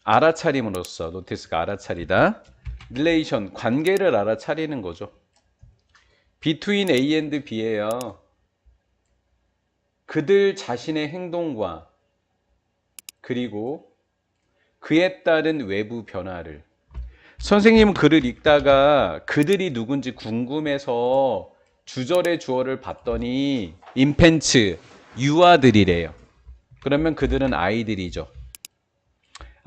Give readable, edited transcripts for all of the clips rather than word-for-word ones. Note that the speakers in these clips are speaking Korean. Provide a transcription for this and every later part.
알아차림으로써, 노티스가 알아차리다. relation, 관계를 알아차리는 거죠. between A and B예요. 그들 자신의 행동과 그리고 그에 따른 외부 변화를. 선생님은 글을 읽다가 그들이 누군지 궁금해서 주절의 주어를 봤더니 인펜츠, 유아들이래요. 그러면 그들은 아이들이죠.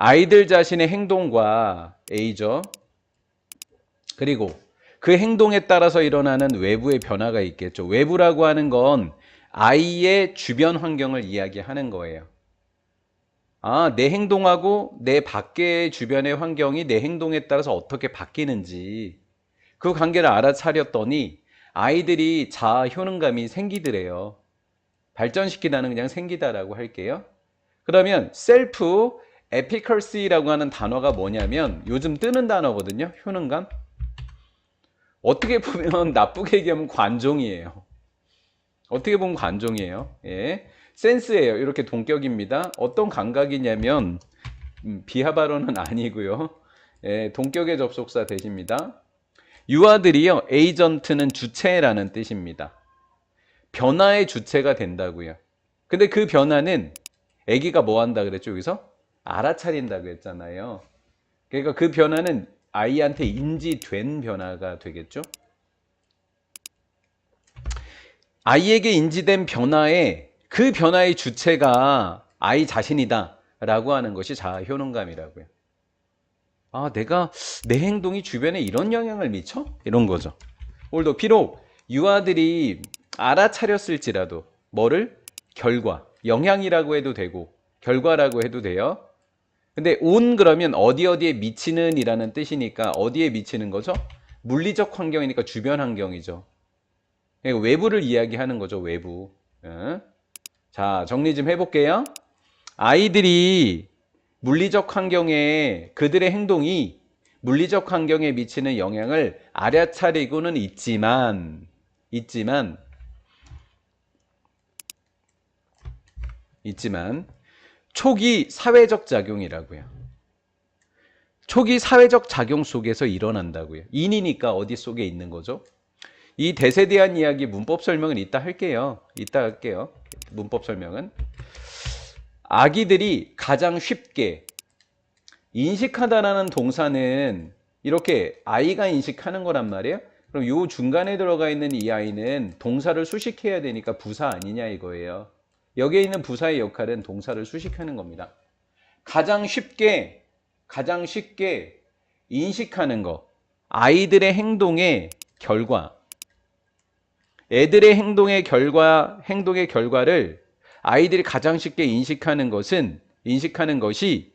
아이들 자신의 행동과 A죠. 그리고 그 행동에 따라서 일어나는 외부의 변화가 있겠죠. 외부라고 하는 건 아이의 주변 환경을 이야기하는 거예요. 아, 내 행동하고 내 밖의 주변의 환경이 내 행동에 따라서 어떻게 바뀌는지 그 관계를 알아차렸더니 아이들이 자아 효능감이 생기더래요. 발전시키다는 그냥 생기다라고 할게요. 그러면 셀프 에피컬시라고 하는 단어가 뭐냐면 요즘 뜨는 단어거든요. 효능감. 어떻게 보면 나쁘게 얘기하면 관종이에요. 어떻게 보면 관종이에요. 예. 센스예요. 이렇게 동격입니다. 어떤 감각이냐면 비하 발언은 아니고요. 예, 동격의 접속사 대십니다. 유아들이요. 에이전트는 주체라는 뜻입니다. 변화의 주체가 된다고요. 근데 그 변화는 아기가 뭐 한다 그랬죠? 여기서 알아차린다고 했잖아요. 그러니까 그 변화는 아이한테 인지된 변화가 되겠죠? 아이에게 인지된 변화에 그 변화의 주체가 아이 자신이다 라고 하는 것이 자아 효능감이라고요. 아, 내가 내 행동이 주변에 이런 영향을 미쳐? 이런 거죠. 오늘도 비록 유아들이 알아차렸을지라도 뭐를? 결과, 영향이라고 해도 되고 결과라고 해도 돼요. 근데 온 그러면 어디 어디에 미치는 이라는 뜻이니까 어디에 미치는 거죠? 물리적 환경이니까 주변 환경이죠. 그러니까 외부를 이야기하는 거죠. 외부. 자, 정리 좀 해볼게요. 아이들이 물리적 환경에 그들의 행동이 물리적 환경에 미치는 영향을 알아차리고는 있지만 초기 사회적 작용이라고요. 초기 사회적 작용 속에서 일어난다고요. 인이니까 어디 속에 있는 거죠? 이 대세에 대한 이야기 문법 설명은 이따 할게요. 이따 할게요. 문법 설명은. 아기들이 가장 쉽게 인식하다라는 동사는 이렇게 아이가 인식하는 거란 말이에요. 그럼 요 중간에 들어가 있는 이 아이는 동사를 수식해야 되니까 부사 아니냐 이거예요. 여기에 있는 부사의 역할은 동사를 수식하는 겁니다. 가장 쉽게 인식하는 거. 아이들의 행동의 결과. 애들의 행동의 결과를 아이들이 가장 쉽게 인식하는 것이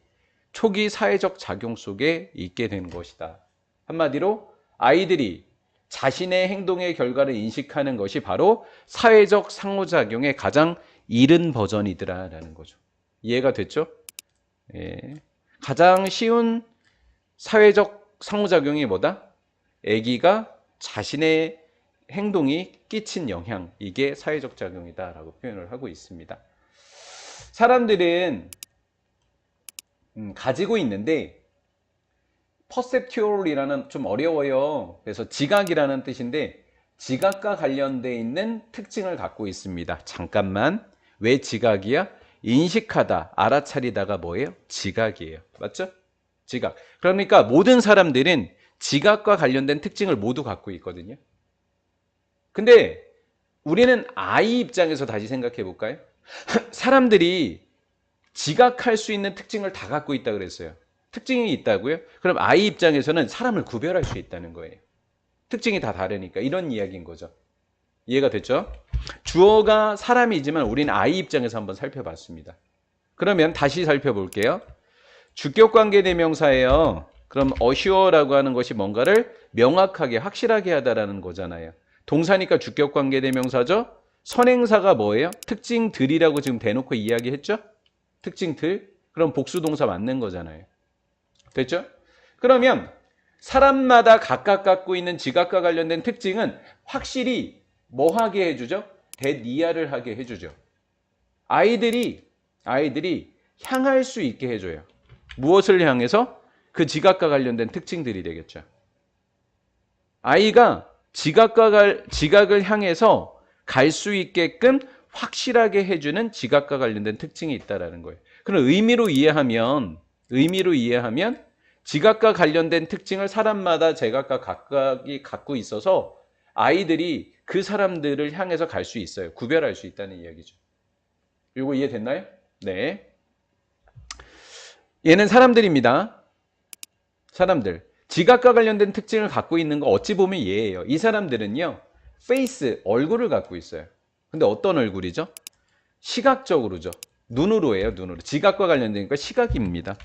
초기 사회적 작용 속에 있게 된 것이다. 한마디로 아이들이 자신의 행동의 결과를 인식하는 것이 바로 사회적 상호작용의 가장 이른 버전이더라라는 거죠. 이해가 됐죠? 예. 가장 쉬운 사회적 상호작용이 뭐다? 아기가 자신의 행동이 끼친 영향, 이게 사회적 작용이다라고 표현을 하고 있습니다. 사람들은 가지고 있는데 퍼셉튜얼이라는 좀 어려워요. 그래서 지각이라는 뜻인데 지각과 관련되어 있는 특징을 갖고 있습니다. 잠깐만. 왜 지각이야? 인식하다, 알아차리다가 뭐예요? 지각이에요. 맞죠? 지각. 그러니까 모든 사람들은 지각과 관련된 특징을 모두 갖고 있거든요. 근데 우리는 아이 입장에서 다시 생각해 볼까요? 사람들이 지각할 수 있는 특징을 다 갖고 있다 그랬어요. 특징이 있다고요? 그럼 아이 입장에서는 사람을 구별할 수 있다는 거예요. 특징이 다 다르니까 이런 이야기인 거죠. 이해가 됐죠? 주어가 사람이지만 우리는 아이 입장에서 한번 살펴봤습니다. 그러면 다시 살펴볼게요. 주격관계대명사예요. 그럼 assure라고 하는 것이 뭔가를 명확하게 확실하게 하다라는 거잖아요. 동사니까 주격관계대명사죠. 선행사가 뭐예요? 특징들이라고 지금 대놓고 이야기했죠? 특징들. 그럼 복수동사 맞는 거잖아요. 됐죠? 그러면 사람마다 각각 갖고 있는 지각과 관련된 특징은 확실히 뭐 하게 해주죠? 대니아를 하게 해주죠. 아이들이 향할 수 있게 해줘요. 무엇을 향해서? 그 지각과 관련된 특징들이 되겠죠. 아이가 지각을 향해서 갈 수 있게끔 확실하게 해주는 지각과 관련된 특징이 있다라는 거예요. 그럼 의미로 이해하면 지각과 관련된 특징을 사람마다 제각각 각각이 갖고 있어서 아이들이 그 사람들을 향해서 갈 수 있어요. 구별할 수 있다는 이야기죠. 이거 이해됐나요? 네. 얘는 사람들입니다. 사람들. 지각과 관련된 특징을 갖고 있는 거 어찌 보면 얘예요. 이 사람들은요. 페이스, 얼굴을 갖고 있어요. 근데 어떤 얼굴이죠? 시각적으로죠. 눈으로 해요. 눈으로. 지각과 관련되니까 시각입니다.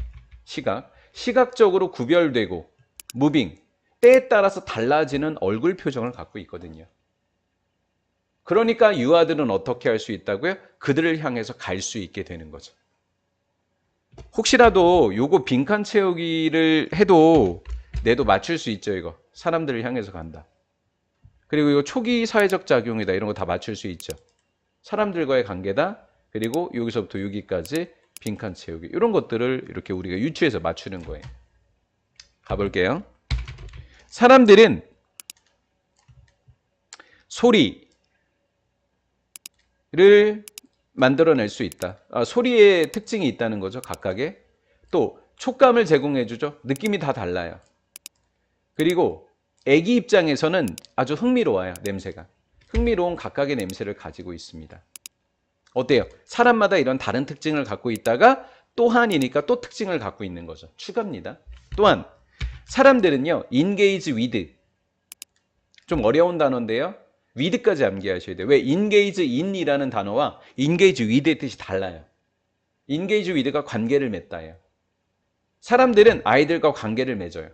시각적으로 구별되고 무빙, 때에 따라서 달라지는 얼굴 표정을 갖고 있거든요. 그러니까 유아들은 어떻게 할 수 있다고요? 그들을 향해서 갈 수 있게 되는 거죠. 혹시라도 요거 빈칸 채우기를 해도 내도 맞출 수 있죠. 이거 사람들을 향해서 간다. 그리고 이거 초기 사회적 작용이다. 이런 거 다 맞출 수 있죠. 사람들과의 관계다. 그리고 여기서부터 여기까지 빈칸 채우기. 이런 것들을 이렇게 우리가 유추해서 맞추는 거예요. 가볼게요. 사람들은 소리를 만들어낼 수 있다. 소리의 특징이 있다는 거죠. 각각의. 또 촉감을 제공해주죠. 느낌이 다 달라요. 그리고 아기 입장에서는 아주 흥미로워요. 냄새가. 흥미로운 각각의 냄새를 가지고 있습니다. 어때요? 사람마다 이런 다른 특징을 갖고 있다가 또한이니까 또 특징을 갖고 있는 거죠. 추가입니다. 또한 사람들은요. engage with. 좀 어려운 단어인데요. with까지 암기하셔야 돼요. 왜? engage in이라는 단어와 engage with의 뜻이 달라요. engage with가 관계를 맺다예요. 사람들은 아이들과 관계를 맺어요.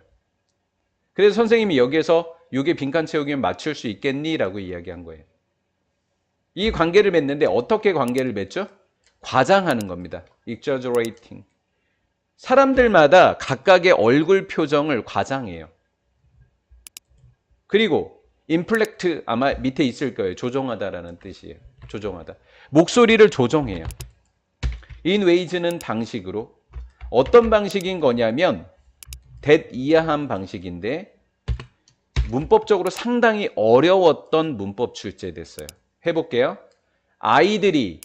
그래서 선생님이 여기에서 이게 빈칸 채우기면 맞출 수 있겠니? 라고 이야기한 거예요. 이 관계를 맺는데 어떻게 관계를 맺죠? 과장하는 겁니다. exaggerating. 사람들마다 각각의 얼굴 표정을 과장해요. 그리고 inflect 아마 밑에 있을 거예요. 조종하다라는 뜻이에요. 조종하다. 목소리를 조종해요. in ways는 방식으로. 어떤 방식인 거냐면 that 이하한 방식인데 문법적으로 상당히 어려웠던 문법 출제됐어요. 해볼게요. 아이들이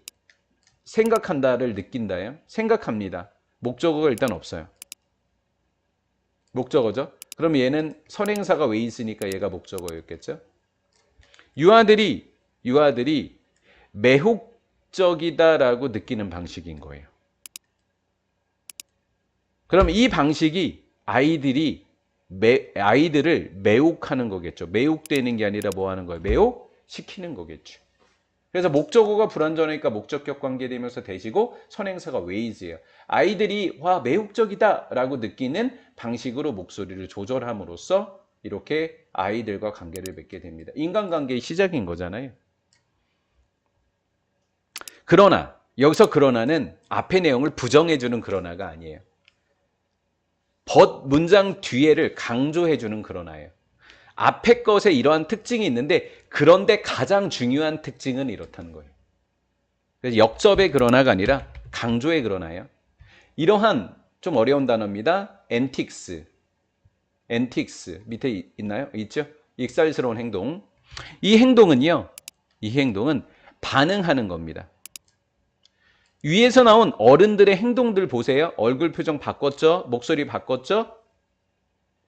생각한다를 느낀다요. 생각합니다. 목적어가 일단 없어요. 목적어죠. 그럼 얘는 선행사가 왜 있으니까 얘가 목적어였겠죠. 유아들이 매혹적이다라고 느끼는 방식인 거예요. 그럼 이 방식이 아이들을 매혹하는 거겠죠. 매혹되는 게 아니라 뭐 하는 거예요? 매혹시키는 거겠죠. 그래서 목적어가 불완전하니까 목적격 관계되면서 대시고 선행사가 ways예요. 아이들이 와 매혹적이다 라고 느끼는 방식으로 목소리를 조절함으로써 이렇게 아이들과 관계를 맺게 됩니다. 인간관계의 시작인 거잖아요. 그러나 여기서 그러나는 앞의 내용을 부정해주는 그러나가 아니에요. but 문장 뒤에를 강조해주는 그러나예요. 앞의 것에 이러한 특징이 있는데 그런데 가장 중요한 특징은 이렇다는 거예요. 그래서 역접의 그러나가 아니라 강조의 그러나예요. 이러한 좀 어려운 단어입니다. antics 밑에 있나요? 있죠? 익살스러운 행동. 이 행동은 반응하는 겁니다. 위에서 나온 어른들의 행동들 보세요. 얼굴 표정 바꿨죠? 목소리 바꿨죠?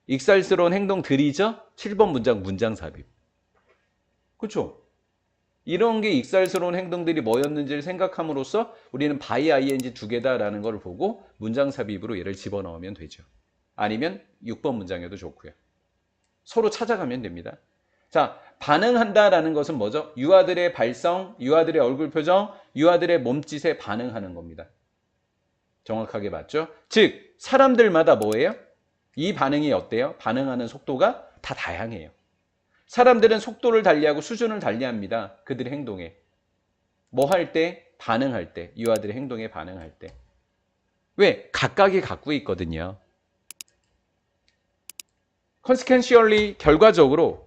익살스러운 행동들이죠? 7번 문장 삽입. 그렇죠? 이런 게 익살스러운 행동들이 뭐였는지를 생각함으로써 우리는 by ing 두 개다라는 걸 보고 문장 삽입으로 얘를 집어넣으면 되죠. 아니면 6번 문장에도 좋고요. 서로 찾아가면 됩니다. 자, 반응한다라는 것은 뭐죠? 유아들의 발성, 유아들의 얼굴 표정, 유아들의 몸짓에 반응하는 겁니다. 정확하게 맞죠? 즉, 사람들마다 뭐예요? 이 반응이 어때요? 반응하는 속도가 다 다양해요. 사람들은 속도를 달리하고 수준을 달리합니다. 그들의 행동에. 뭐 할 때? 반응할 때. 유아들의 행동에 반응할 때. 왜? 각각이 갖고 있거든요. consequentially 결과적으로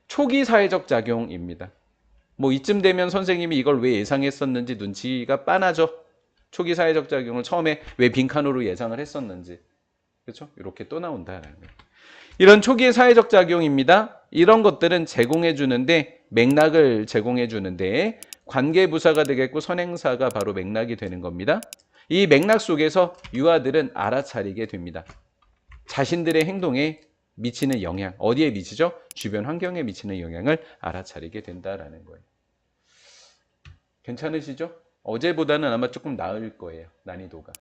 초기 사회적 작용입니다. 뭐 이쯤 되면 선생님이 이걸 왜 예상했었는지 눈치가 빤하죠. 초기 사회적 작용을 처음에 왜 빈칸으로 예상을 했었는지. 그렇죠? 이렇게 또 나온다라는 거예요. 이런 초기의 사회적 작용입니다. 이런 것들은 제공해 주는데 맥락을 제공해 주는데 관계부사가 되겠고 선행사가 바로 맥락이 되는 겁니다. 이 맥락 속에서 유아들은 알아차리게 됩니다. 자신들의 행동에 미치는 영향, 어디에 미치죠? 주변 환경에 미치는 영향을 알아차리게 된다라는 거예요. 괜찮으시죠? 어제보다는 아마 조금 나을 거예요. 난이도가.